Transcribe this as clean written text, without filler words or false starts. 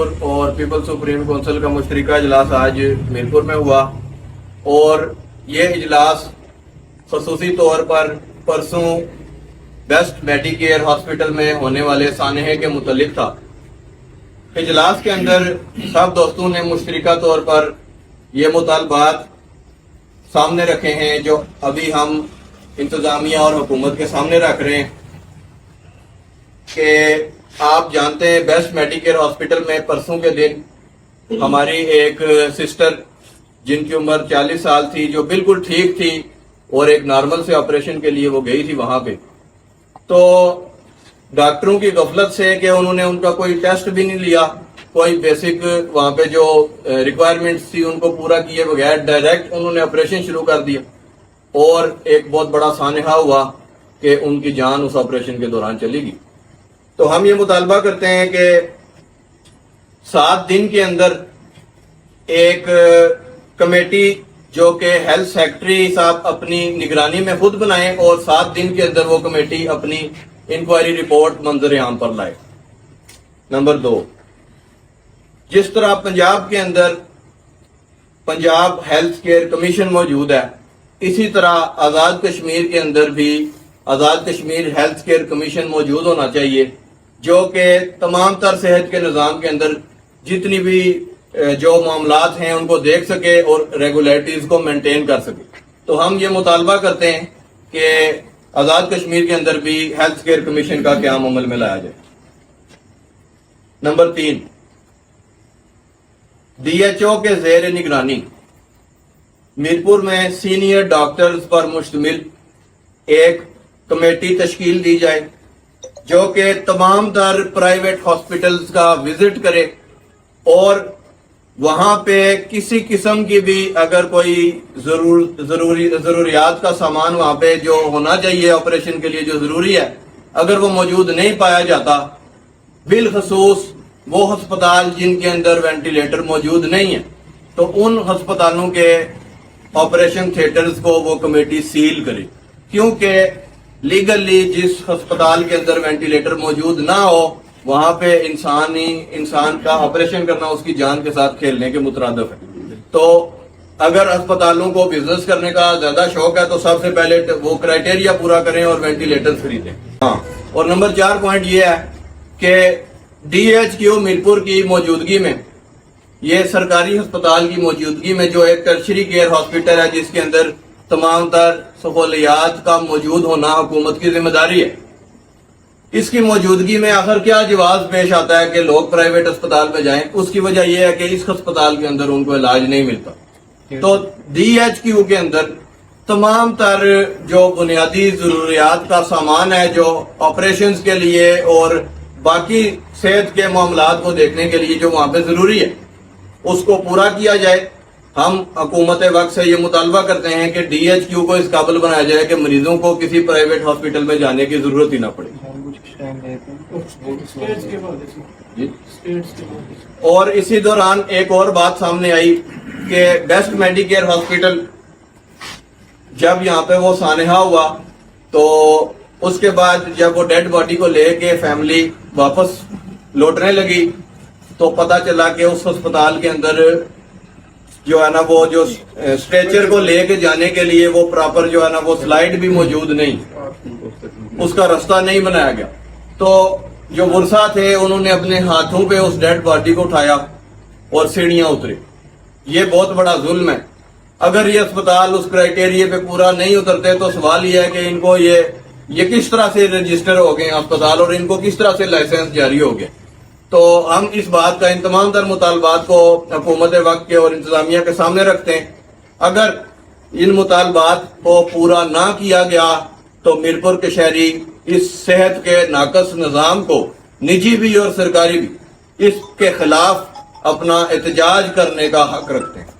میرپور اور people supreme council کا مشترکہ اجلاس آج میرپور میں ہوا، اور یہ اجلاس خصوصی طور پر پرسوں بیسٹ میڈی کیئر ہاسپٹل میں ہونے والے سانحے کے متعلق تھا۔ اجلاس کے اندر سب دوستوں نے مشترکہ طور پر یہ مطالبات سامنے رکھے ہیں جو ابھی ہم انتظامیہ اور حکومت کے سامنے رکھ رہے ہیں کہ آپ جانتے ہیں بیسٹ میڈی کیئر ہاسپٹل میں پرسوں کے دن ہماری ایک سسٹر جن کی عمر 40 سال تھی، جو بالکل ٹھیک تھی اور ایک نارمل سے آپریشن کے لیے وہ گئی تھی وہاں پہ، تو ڈاکٹروں کی غفلت سے کہ انہوں نے ان کا کوئی ٹیسٹ بھی نہیں لیا، کوئی بیسک وہاں پہ جو ریکوائرمنٹس تھی ان کو پورا کیے بغیر ڈائریکٹ انہوں نے آپریشن شروع کر دیا، اور ایک بہت بڑا سانحہ ہوا کہ ان کی جان اس آپریشن کے دوران چلی گئی۔ تو ہم یہ مطالبہ کرتے ہیں کہ 7 دن کے اندر ایک کمیٹی جو کہ ہیلتھ سیکرٹری صاحب اپنی نگرانی میں خود بنائیں، اور 7 دن کے اندر وہ کمیٹی اپنی انکوائری رپورٹ منظر عام پر لائے۔ نمبر 2، جس طرح پنجاب کے اندر پنجاب ہیلتھ کیئر کمیشن موجود ہے، اسی طرح آزاد کشمیر کے اندر بھی Azad Kashmir health care commission موجود ہونا چاہیے، جو کہ تمام تر صحت کے نظام کے اندر جتنی بھی جو معاملات ہیں ان کو دیکھ سکے اور ریگولیٹریز کو مینٹین کر سکے۔ تو ہم یہ مطالبہ کرتے ہیں کہ آزاد کشمیر کے اندر بھی ہیلتھ کیئر کمیشن کا قیام عمل میں لایا جائے۔ نمبر 3، DHO کے زیر نگرانی میرپور میں سینئر ڈاکٹرز پر مشتمل ایک کمیٹی تشکیل دی جائے جو کہ تمام تر پرائیویٹ ہاسپٹلز کا وزٹ کرے، اور وہاں پہ کسی قسم کی بھی اگر کوئی ضروریات کا سامان وہاں پہ جو ہونا چاہیے آپریشن کے لیے جو ضروری ہے، اگر وہ موجود نہیں پایا جاتا، بالخصوص وہ ہسپتال جن کے اندر وینٹیلیٹر موجود نہیں ہے، تو ان ہسپتالوں کے آپریشن تھیٹرز کو وہ کمیٹی سیل کرے، کیونکہ لیگلی جس ہسپتال کے اندر وینٹیلیٹر موجود نہ ہو وہاں پہ انسان کا آپریشن کرنا اس کی جان کے ساتھ کھیلنے کے مترادف ہے۔ تو اگر ہسپتالوں کو بزنس کرنے کا زیادہ شوق ہے تو سب سے پہلے وہ کرائٹیریا پورا کریں اور وینٹیلیٹر خریدیں۔ ہاں، اور نمبر 4 پوائنٹ یہ ہے کہ DHQ میرپور کی موجودگی میں، یہ سرکاری ہسپتال کی موجودگی میں جو ایک ٹرشری کیئر ہاسپٹل ہے جس کے اندر تمام تر سہولیات کا موجود ہونا حکومت کی ذمہ داری ہے، اس کی موجودگی میں آخر کیا جواز پیش آتا ہے کہ لوگ پرائیویٹ اسپتال میں جائیں؟ اس کی وجہ یہ ہے کہ اس ہسپتال کے اندر ان کو علاج نہیں ملتا۔ تو DHQ کے اندر تمام تر جو بنیادی ضروریات کا سامان ہے جو آپریشنز کے لیے اور باقی صحت کے معاملات کو دیکھنے کے لیے جو وہاں پہ ضروری ہے اس کو پورا کیا جائے۔ ہم حکومت وقت سے یہ مطالبہ کرتے ہیں کہ DHQ کو اس قابل بنایا جائے کہ مریضوں کو کسی پرائیویٹ ہاسپٹل میں جانے کی ضرورت ہی نہ پڑے۔ اور اسی دوران ایک اور بات سامنے آئی کہ بیسٹ میڈی کیئر ہاسپٹل جب یہاں پہ وہ سانحہ ہوا تو اس کے بعد جب وہ ڈیڈ باڈی کو لے کے فیملی واپس لوٹنے لگی تو پتا چلا کہ اس ہسپتال کے اندر جو ہے نا وہ جو اسٹریچر کو لے کے جانے کے لیے وہ پراپر جو ہے نا وہ سلائیڈ بھی موجود نہیں، اس کا راستہ نہیں بنایا گیا۔ تو جو ورثہ تھے انہوں نے اپنے ہاتھوں پہ اس ڈیڈ باڈی کو اٹھایا اور سیڑھیاں اترے۔ یہ بہت بڑا ظلم ہے۔ اگر یہ اسپتال اس کرائٹیریا پہ پورا نہیں اترتے تو سوال یہ ہے کہ ان کو یہ کس طرح سے رجسٹر ہو گئے اسپتال اور ان کو کس طرح سے لائسنس جاری ہو گئے۔ تو ہم اس بات کا ان تمام تر مطالبات کو حکومت وقت کے اور انتظامیہ کے سامنے رکھتے ہیں۔ اگر ان مطالبات کو پورا نہ کیا گیا تو میرپور کے شہری اس صحت کے ناقص نظام کو، نجی بھی اور سرکاری بھی، اس کے خلاف اپنا احتجاج کرنے کا حق رکھتے ہیں۔